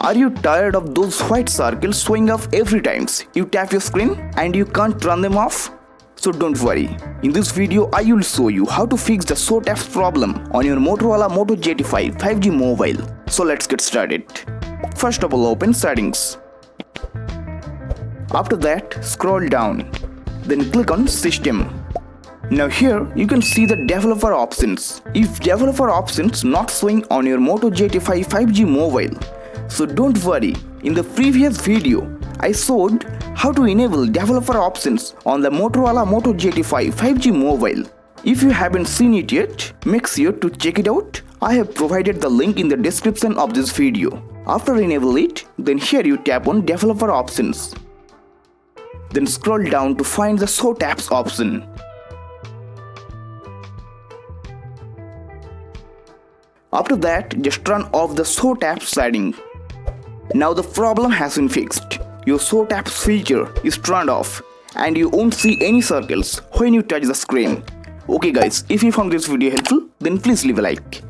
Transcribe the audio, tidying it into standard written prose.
Are you tired of those white circles showing up every time you tap your screen and you can't turn them off? So don't worry, in this video I will show you how to fix the show taps problem on your Motorola Moto G85 5G mobile. So let's get started. First of all, open settings. After that, scroll down. Then click on System. Now here you can see the developer options. If developer options not showing on your Moto G85 5G mobile, so don't worry, in the previous video I showed how to enable developer options on the Motorola Moto G85 5G mobile. If you haven't seen it yet, make sure to check it out. I have provided the link in the description of this video. After enable it, then here you tap on developer options. Then scroll down to find the show taps option. After that, just turn off the show taps setting. Now the problem has been fixed. Your show taps feature is turned off and you won't see any circles when you touch the screen. Okay guys, if you found this video helpful, then please leave a like.